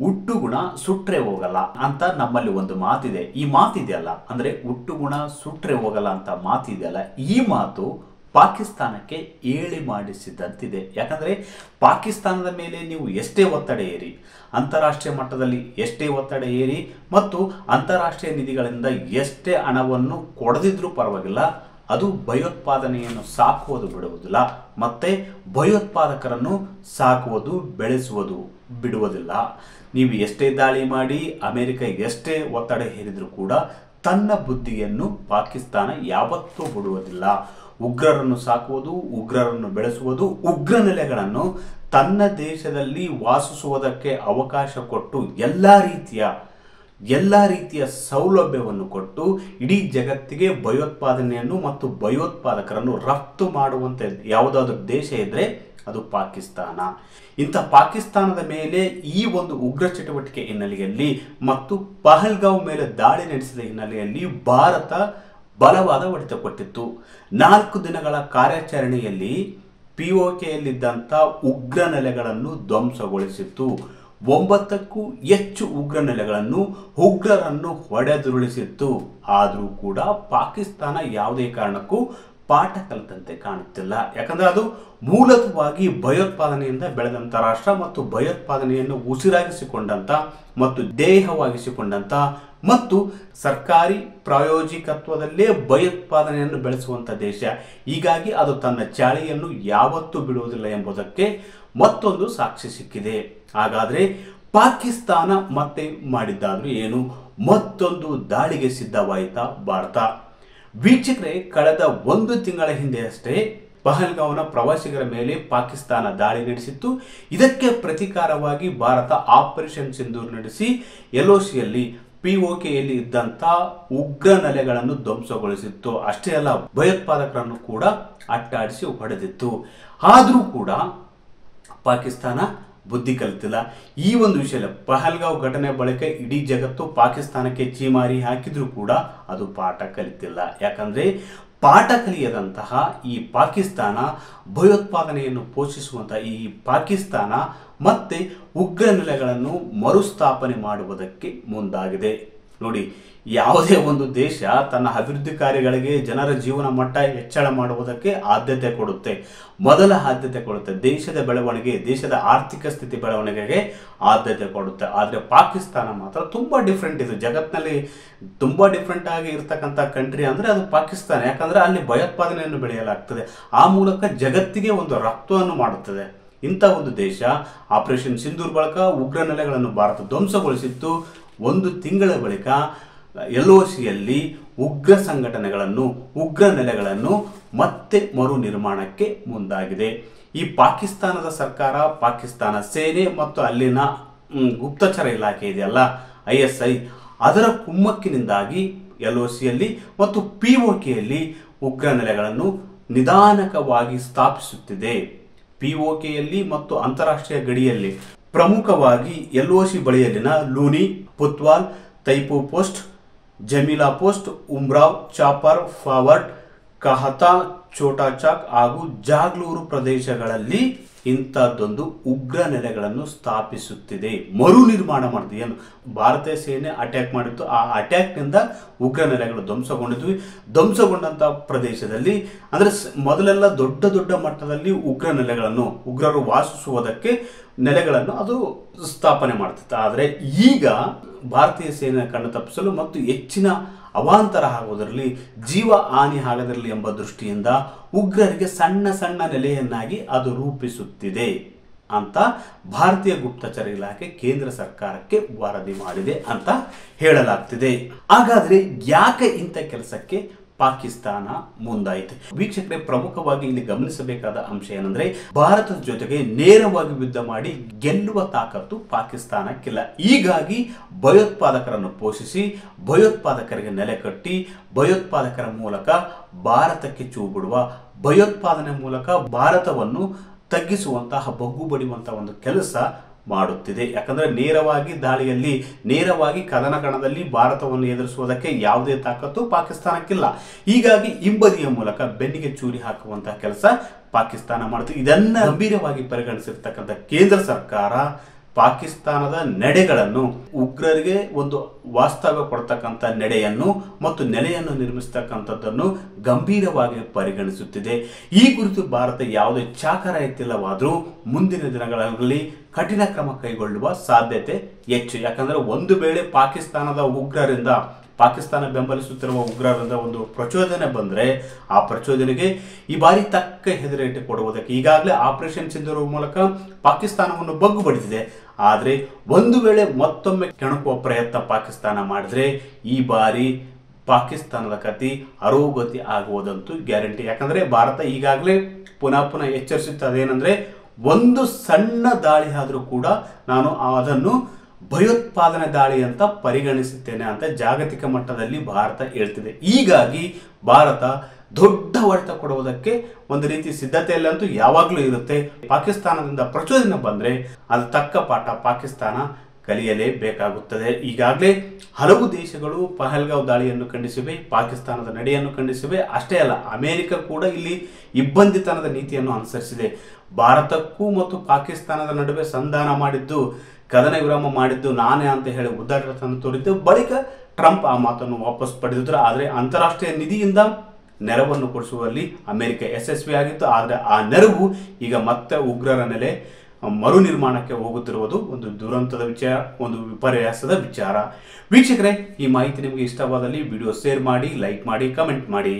ಹುಟ್ಟುಗುಣ ಸುಟ್ರೆ ಹೋಗಲ್ಲ ಅಂತ ನಮ್ಮಲ್ಲಿ ಒಂದು ಮಾತಿದೆ. ಈ ಮಾತಿದೆಯಲ್ಲ, ಅಂದ್ರೆ ಹುಟ್ಟುಗುಣ ಸುಟ್ರೆ ಹೋಗಲ್ಲ ಅಂತ ಮಾತಿದೆಯಲ್ಲ, ಈ ಮಾತು ಪಾಕಿಸ್ತಾನಕ್ಕೆ ಹೇಳಿ ಮಾಡಿಸಿದಂತಿದೆ. ಯಾಕಂದ್ರೆ ಪಾಕಿಸ್ತಾನದ ಮೇಲೆ ನೀವು ಎಷ್ಟೇ ಒತ್ತಡ ಏರಿ, ಅಂತಾರಾಷ್ಟ್ರೀಯ ಮಟ್ಟದಲ್ಲಿ ಎಷ್ಟೇ ಒತ್ತಡ ಏರಿ ಮತ್ತು ಅಂತಾರಾಷ್ಟ್ರೀಯ ನಿಧಿಗಳಿಂದ ಎಷ್ಟೇ ಹಣವನ್ನು ಕೊಡದಿದ್ರೂ ಪರವಾಗಿಲ್ಲ, ಅದು ಭಯೋತ್ಪಾದನೆಯನ್ನು ಸಾಕುವುದು ಬಿಡುವುದಿಲ್ಲ, ಮತ್ತೆ ಭಯೋತ್ಪಾದಕರನ್ನು ಸಾಕುವುದು ಬೆಳೆಸುವುದು ಬಿಡುವುದಿಲ್ಲ. ನೀವು ಎಷ್ಟೇ ದಾಳಿ ಮಾಡಿ, ಅಮೆರಿಕ ಎಷ್ಟೇ ಒತ್ತಡ ಹೇರಿದರೂ ಕೂಡ ತನ್ನ ಬುದ್ಧಿಯನ್ನು ಪಾಕಿಸ್ತಾನ ಯಾವತ್ತೂ ಬಿಡುವುದಿಲ್ಲ. ಉಗ್ರರನ್ನು ಸಾಕುವುದು, ಉಗ್ರರನ್ನು ಬೆಳೆಸುವುದು, ಉಗ್ರ ನೆಲೆಗಳನ್ನು ತನ್ನ ದೇಶದಲ್ಲಿ ವಾಸಿಸುವುದಕ್ಕೆ ಅವಕಾಶ ಕೊಟ್ಟು ಎಲ್ಲ ರೀತಿಯ ಸೌಲಭ್ಯವನ್ನು ಕೊಟ್ಟು ಇಡೀ ಜಗತ್ತಿಗೆ ಭಯೋತ್ಪಾದನೆಯನ್ನು ಮತ್ತು ಭಯೋತ್ಪಾದಕರನ್ನು ರಫ್ತು ಮಾಡುವಂತೆ ಯಾವುದಾದ್ರೂ ದೇಶ ಇದ್ರೆ ಅದು ಪಾಕಿಸ್ತಾನ. ಇಂಥ ಪಾಕಿಸ್ತಾನದ ಮೇಲೆ ಈ ಒಂದು ಉಗ್ರ ಚಟುವಟಿಕೆ ಹಿನ್ನೆಲೆಯಲ್ಲಿ ಮತ್ತು ಪಹಲ್ಗಾಂವ್ ಮೇಲೆ ದಾಳಿ ನಡೆಸಿದ ಹಿನ್ನೆಲೆಯಲ್ಲಿ ಭಾರತ ಬಲವಾದ ಹೊಡೆತ ಕೊಟ್ಟಿತ್ತು. 4 ದಿನಗಳ ಕಾರ್ಯಾಚರಣೆಯಲ್ಲಿ POKಯಲ್ಲಿದ್ದಂಥ ಉಗ್ರ ನೆಲೆಗಳನ್ನು ಧ್ವಂಸಗೊಳಿಸಿತ್ತು. 9ಕ್ಕೂ ಹೆಚ್ಚು ಉಗ್ರ ನೆಲೆಗಳನ್ನು ಉಗ್ರರನ್ನು ಹೊಡೆದುರುಳಿಸಿತ್ತು. ಆದರೂ ಕೂಡ ಪಾಕಿಸ್ತಾನ ಯಾವುದೇ ಕಾರಣಕ್ಕೂ ಪಾಠ ಕಲಿತಂತೆ ಕಾಣುತ್ತಿಲ್ಲ. ಯಾಕಂದ್ರೆ ಅದು ಮೂಲತಃವಾಗಿ ಭಯೋತ್ಪಾದನೆಯಿಂದ ಬೆಳೆದಂಥ ರಾಷ್ಟ್ರ ಮತ್ತು ಭಯೋತ್ಪಾದನೆಯನ್ನು ಉಸಿರಾಗಿಸಿಕೊಂಡಂತ ಮತ್ತು ದೇಹವಾಗಿಸಿಕೊಂಡಂತ ಮತ್ತು ಸರ್ಕಾರಿ ಪ್ರಾಯೋಜಿಕತ್ವದಲ್ಲೇ ಭಯೋತ್ಪಾದನೆಯನ್ನು ಬೆಳೆಸುವಂತ ದೇಶ. ಹೀಗಾಗಿ ಅದು ತನ್ನ ಚಾಳಿಯನ್ನು ಯಾವತ್ತೂ ಬಿಡುವುದಿಲ್ಲ ಎಂಬುದಕ್ಕೆ ಮತ್ತೊಂದು ಸಾಕ್ಷಿ ಸಿಕ್ಕಿದೆ. ಹಾಗಾದ್ರೆ ಪಾಕಿಸ್ತಾನ ಮತ್ತೆ ಮಾಡಿದ್ದಾದ್ರೂ ಏನು? ಮತ್ತೊಂದು ದಾಳಿಗೆ ಸಿದ್ಧವಾಯಿತಾ ಭಾರತ? ವೀಕ್ಷಕರೇ, ಕಳೆದ 1 ತಿಂಗಳ ಹಿಂದೆ ಅಷ್ಟೇ ಪಹಲ್ಗಾಂವ್ನ ಪ್ರವಾಸಿಗರ ಮೇಲೆ ಪಾಕಿಸ್ತಾನ ದಾಳಿ ನಡೆಸಿತ್ತು. ಇದಕ್ಕೆ ಪ್ರತೀಕಾರವಾಗಿ ಭಾರತ ಆಪರೇಷನ್ ಸಿಂಧೂರ್ ನಡೆಸಿ LOCಯಲ್ಲಿ POKಯಲ್ಲಿ ಇದ್ದಂಥ ಉಗ್ರ ನೆಲೆಗಳನ್ನು ಧ್ವಂಸಗೊಳಿಸಿತ್ತು. ಅಷ್ಟೇ ಅಲ್ಲ, ಭಯೋತ್ಪಾದಕರನ್ನು ಕೂಡ ಅಟ್ಟಾಡಿಸಿ ಹೊಡೆದಿತ್ತು. ಆದರೂ ಕೂಡ ಪಾಕಿಸ್ತಾನ ಬುದ್ಧಿ ಕಲಿತಿಲ್ಲ. ಈ ಒಂದು ವಿಷಯ ಪಹಲ್ಗಾಂವ್ ಘಟನೆ ಬಳಿಕ ಇಡೀ ಜಗತ್ತು ಪಾಕಿಸ್ತಾನಕ್ಕೆ ಚೀಮಾರಿ ಹಾಕಿದ್ರೂ ಕೂಡ ಅದು ಪಾಠ ಕಲಿತಿಲ್ಲ. ಯಾಕಂದ್ರೆ ಪಾಠ ಕಲಿಯದಂತಹ ಈ ಪಾಕಿಸ್ತಾನ, ಭಯೋತ್ಪಾದನೆಯನ್ನು ಪೋಷಿಸುವಂತಹ ಈ ಪಾಕಿಸ್ತಾನ ಮತ್ತೆ ಉಗ್ರ ನೆಲೆಗಳನ್ನು ಮರುಸ್ಥಾಪನೆ ಮಾಡುವುದಕ್ಕೆ ಮುಂದಾಗಿದೆ. ನೋಡಿ, ಯಾವುದೇ ಒಂದು ದೇಶ ತನ್ನ ಅಭಿವೃದ್ಧಿ ಕಾರ್ಯಗಳಿಗೆ ಜನರ ಜೀವನ ಮಟ್ಟ ಹೆಚ್ಚಳ ಮಾಡುವುದಕ್ಕೆ ಆದ್ಯತೆ ಕೊಡುತ್ತೆ, ಮೊದಲ ಆದ್ಯತೆ ಕೊಡುತ್ತೆ. ದೇಶದ ಬೆಳವಣಿಗೆ, ದೇಶದ ಆರ್ಥಿಕ ಸ್ಥಿತಿ ಬೆಳವಣಿಗೆಗೆ ಆದ್ಯತೆ ಕೊಡುತ್ತೆ. ಆದರೆ ಪಾಕಿಸ್ತಾನ ಮಾತ್ರ ತುಂಬಾ ಡಿಫ್ರೆಂಟ್ ಇದೆ. ಜಗತ್ತಿನಲ್ಲಿ ತುಂಬಾ ಡಿಫ್ರೆಂಟ್ ಆಗಿ ಇರ್ತಕ್ಕಂಥ ಕಂಟ್ರಿ ಅಂದ್ರೆ ಅದು ಪಾಕಿಸ್ತಾನ. ಯಾಕಂದ್ರೆ ಅಲ್ಲಿ ಭಯೋತ್ಪಾದನೆಯನ್ನು ಬೆಳೆಯಲಾಗ್ತದೆ, ಆ ಮೂಲಕ ಜಗತ್ತಿಗೆ ಒಂದು ರಫ್ತನ್ನು ಮಾಡುತ್ತದೆ. ಇಂಥ ಒಂದು ದೇಶ ಆಪರೇಷನ್ ಸಿಂಧೂರ್ ಬಳಿಕ ಉಗ್ರ ನೆಲೆಗಳನ್ನು ಭಾರತ ಧ್ವಂಸಗೊಳಿಸಿತ್ತು. 1 ತಿಂಗಳ ಬಳಿಕ LOCಯಲ್ಲಿ ಉಗ್ರ ಸಂಘಟನೆಗಳನ್ನು, ಉಗ್ರ ನೆಲೆಗಳನ್ನು ಮತ್ತೆ ಮರು ನಿರ್ಮಾಣಕ್ಕೆ ಮುಂದಾಗಿದೆ. ಈ ಪಾಕಿಸ್ತಾನದ ಸರ್ಕಾರ, ಪಾಕಿಸ್ತಾನ ಸೇನೆ ಮತ್ತು ಅಲ್ಲಿನ ಗುಪ್ತಚರ ಇಲಾಖೆ ಇದೆಯಲ್ಲ ISI, ಅದರ ಕುಮ್ಮಕ್ಕಿನಿಂದಾಗಿ LOCಯಲ್ಲಿ ಮತ್ತು POKಯಲ್ಲಿ ಉಗ್ರ ನೆಲೆಗಳನ್ನು ನಿಧಾನಕವಾಗಿ ಸ್ಥಾಪಿಸುತ್ತಿದೆ. POKಯಲ್ಲಿ ಮತ್ತು ಅಂತಾರಾಷ್ಟ್ರೀಯ ಗಡಿಯಲ್ಲಿ ಪ್ರಮುಖವಾಗಿ LOC ಬಳಿಯಲ್ಲಿನ Luni, Putwal, Taipu post, Jamila post, Umrao, Chapar, forward, Kahata, Chotachak ಹಾಗೂ ಜಾಗ್ಲೂರು ಪ್ರದೇಶಗಳಲ್ಲಿ ಇಂಥದ್ದೊಂದು ಉಗ್ರ ನೆಲೆಗಳನ್ನು ಸ್ಥಾಪಿಸುತ್ತಿದೆ. ಮರು ನಿರ್ಮಾಣ ಮಾಡಿದೆ. ಏನು ಭಾರತೀಯ ಸೇನೆ ಅಟ್ಯಾಕ್ ಮಾಡಿತ್ತು, ಆ ಅಟ್ಯಾಕ್ನಿಂದ ಉಗ್ರ ನೆಲೆಗಳು ಧ್ವಂಸಗೊಂಡಿದ್ವಿ. ಧ್ವಂಸಗೊಂಡಂಥ ಪ್ರದೇಶದಲ್ಲಿ ಅಂದರೆ ಮೊದಲೆಲ್ಲ ದೊಡ್ಡ ದೊಡ್ಡ ಮಟ್ಟದಲ್ಲಿ ಉಗ್ರ ನೆಲೆಗಳನ್ನು, ಉಗ್ರರು ವಾಸಿಸುವುದಕ್ಕೆ ನೆಲೆಗಳನ್ನು ಅದು ಸ್ಥಾಪನೆ ಮಾಡ್ತಿತ್ತು. ಆದರೆ ಈಗ ಭಾರತೀಯ ಸೇನೆ ಕಣ್ಣು ತಪ್ಪಿಸಲು ಮತ್ತು ಹೆಚ್ಚಿನ ಅವಾಂತರ ಆಗುವುದರಲ್ಲಿ, ಜೀವ ಹಾನಿ ಆಗದಿರಲಿ ಎಂಬ ದೃಷ್ಟಿಯಿಂದ ಉಗ್ರರಿಗೆ ಸಣ್ಣ ಸಣ್ಣ ನೆಲೆಯನ್ನಾಗಿ ಅದು ರೂಪಿಸುತ್ತಿದೆ ಅಂತ ಭಾರತೀಯ ಗುಪ್ತಚರ ಇಲಾಖೆ ಕೇಂದ್ರ ಸರ್ಕಾರಕ್ಕೆ ವರದಿ ಮಾಡಿದೆ ಅಂತ ಹೇಳಲಾಗ್ತಿದೆ. ಹಾಗಾದ್ರೆ ಯಾಕೆ ಇಂಥ ಕೆಲಸಕ್ಕೆ ಪಾಕಿಸ್ತಾನ ಮುಂದಾಯಿತು? ವೀಕ್ಷಕರೇ, ಪ್ರಮುಖವಾಗಿ ಇಲ್ಲಿ ಗಮನಿಸಬೇಕಾದ ಅಂಶ ಏನಂದ್ರೆ, ಭಾರತದ ಜೊತೆಗೆ ನೇರವಾಗಿ ಯುದ್ಧ ಮಾಡಿ ಗೆಲ್ಲುವ ತಾಕತ್ತು ಪಾಕಿಸ್ತಾನಕ್ಕಿಲ್ಲ. ಹೀಗಾಗಿ ಭಯೋತ್ಪಾದಕರನ್ನು ಪೋಷಿಸಿ, ಭಯೋತ್ಪಾದಕರಿಗೆ ನೆಲೆ ಕಟ್ಟಿ, ಭಯೋತ್ಪಾದಕರ ಮೂಲಕ ಭಾರತಕ್ಕೆ ಚೂ ಬಿಡುವ, ಭಯೋತ್ಪಾದನೆ ಮೂಲಕ ಭಾರತವನ್ನು ತಗ್ಗಿಸುವಂತಹ, ಬಗ್ಗು ಬಡಿಯುವಂತಹ ಒಂದು ಕೆಲಸ ಮಾಡುತ್ತಿದೆ. ಯಾಕಂದ್ರೆ ನೇರವಾಗಿ ದಾಳಿಯಲ್ಲಿ, ನೇರವಾಗಿ ಕದನ ಕಣದಲ್ಲಿ ಭಾರತವನ್ನು ಎದುರಿಸುವುದಕ್ಕೆ ಯಾವುದೇ ತಾಕತ್ತು ಪಾಕಿಸ್ತಾನಕ್ಕಿಲ್ಲ. ಹೀಗಾಗಿ ಹಿಂಬದಿಯ ಮೂಲಕ ಬೆನ್ನಿಗೆ ಚೂರಿ ಹಾಕುವಂತಹ ಕೆಲಸ ಪಾಕಿಸ್ತಾನ ಮಾಡುತ್ತೆ. ಇದನ್ನ ಗಂಭೀರವಾಗಿ ಪರಿಗಣಿಸಿರ್ತಕ್ಕಂಥ ಕೇಂದ್ರ ಸರ್ಕಾರ ಪಾಕಿಸ್ತಾನದ ನಡೆಗಳನ್ನು, ಉಗ್ರರಿಗೆ ಒಂದು ವಾಸ್ತವ್ಯ ಕೊಡ್ತಕ್ಕಂಥ ನಡೆಯನ್ನು ಮತ್ತು ನೆಲೆಯನ್ನು ನಿರ್ಮಿಸ್ತಕ್ಕಂಥದ್ದನ್ನು ಗಂಭೀರವಾಗಿ ಪರಿಗಣಿಸುತ್ತಿದೆ. ಈ ಕುರಿತು ಭಾರತ ಯಾವುದೇ ಚಾಕರ ಎತ್ತಿಲ್ಲವಾದರೂ ಮುಂದಿನ ದಿನಗಳಲ್ಲಿ ಕಠಿಣ ಕ್ರಮ ಕೈಗೊಳ್ಳುವ ಸಾಧ್ಯತೆ ಹೆಚ್ಚು. ಯಾಕಂದ್ರೆ ಒಂದು ವೇಳೆ ಪಾಕಿಸ್ತಾನ ಬೆಂಬಲಿಸುತ್ತಿರುವ ಉಗ್ರರಿಂದ ಒಂದು ಪ್ರಚೋದನೆ ಬಂದರೆ ಆ ಪ್ರಚೋದನೆಗೆ ಈ ಬಾರಿ ತಕ್ಕ ಹೆದರೇಟು ಕೊಡುವುದಕ್ಕೆ ಈಗಾಗಲೇ ಆಪರೇಷನ್ ಸಿಂಧೂರ ಮೂಲಕ ಪಾಕಿಸ್ತಾನವನ್ನು ಬಗ್ಗು ಬಡಿದಿದೆ. ಆದರೆ ಒಂದು ವೇಳೆ ಮತ್ತೊಮ್ಮೆ ಕೆಣಕುವ ಪ್ರಯತ್ನ ಪಾಕಿಸ್ತಾನ ಮಾಡಿದ್ರೆ ಈ ಬಾರಿ ಪಾಕಿಸ್ತಾನದ ಕತಿ ಅರೋಗತಿ ಆಗುವುದಂತೂ ಗ್ಯಾರಂಟಿ. ಯಾಕಂದ್ರೆ ಭಾರತ ಈಗಾಗಲೇ ಪುನಃ ಎಚ್ಚರಿಸುತ್ತದೇನೆಂದ್ರೆ ಒಂದು ಸಣ್ಣ ದಾಳಿ ಆದರೂ ಕೂಡ ನಾನು ಅದನ್ನು ಭಯೋತ್ಪಾದನೆ ದಾಳಿ ಅಂತ ಪರಿಗಣಿಸುತ್ತೇನೆ ಅಂತ ಜಾಗತಿಕ ಮಟ್ಟದಲ್ಲಿ ಭಾರತ ಹೇಳ್ತಿದೆ. ಹೀಗಾಗಿ ಭಾರತ ದೊಡ್ಡ ಹೊಡೆತ ಕೊಡುವುದಕ್ಕೆ ಒಂದು ರೀತಿ ಸಿದ್ಧತೆಯಲ್ಲಂತೂ ಯಾವಾಗಲೂ ಇರುತ್ತೆ. ಪಾಕಿಸ್ತಾನದಿಂದ ಪ್ರಚೋದನೆ ಬಂದರೆ ಅದು ತಕ್ಕ ಪಾಠ ಪಾಕಿಸ್ತಾನ ಕಲಿಯಲೇಬೇಕಾಗುತ್ತದೆ. ಈಗಾಗಲೇ ಹಲವು ದೇಶಗಳು ಪಹಲ್ಗಾವ್ ದಾಳಿಯನ್ನು ಖಂಡಿಸಿವೆ, ಪಾಕಿಸ್ತಾನದ ನಡೆಯನ್ನು ಖಂಡಿಸಿವೆ. ಅಷ್ಟೇ ಅಲ್ಲ, ಅಮೆರಿಕ ಕೂಡ ಇಲ್ಲಿ ಇಬ್ಬಂದಿತನದ ನೀತಿಯನ್ನು ಅನುಸರಿಸಿದೆ. ಭಾರತಕ್ಕೂ ಮತ್ತು ಪಾಕಿಸ್ತಾನದ ನಡುವೆ ಸಂಧಾನ ಮಾಡಿದ್ದು, ಕದನ ವಿರಾಮ ಮಾಡಿದ್ದು ನಾನೇ ಅಂತ ಹೇಳಿ ಉದಾಟತನ ತೋರಿದ್ದು. ಬಳಿಕ ಟ್ರಂಪ್ ಆ ಮಾತನ್ನು ವಾಪಸ್ ಪಡೆದಿದ್ರು. ಆದರೆ ಅಂತಾರಾಷ್ಟ್ರೀಯ ನಿಧಿಯಿಂದ ನೆರವನ್ನು ಕೊಡಿಸುವಲ್ಲಿ ಅಮೆರಿಕ ಯಶಸ್ವಿಯಾಗಿತ್ತು. ಆದರೆ ಆ ನೆರವು ಈಗ ಮತ್ತೆ ಉಗ್ರರ ನೆಲೆ ಮರು ನಿರ್ಮಾಣಕ್ಕೆ ಹೋಗುತ್ತಿರುವುದು ಒಂದು ದುರಂತದ ವಿಚಾರ, ಒಂದು ವಿಪರ್ಯಾಸದ ವಿಚಾರ. ವೀಕ್ಷಕರೇ, ಈ ಮಾಹಿತಿ ನಿಮಗೆ ಇಷ್ಟವಾದಲ್ಲಿ ವಿಡಿಯೋ ಶೇರ್ ಮಾಡಿ, ಲೈಕ್ ಮಾಡಿ, ಕಮೆಂಟ್ ಮಾಡಿ.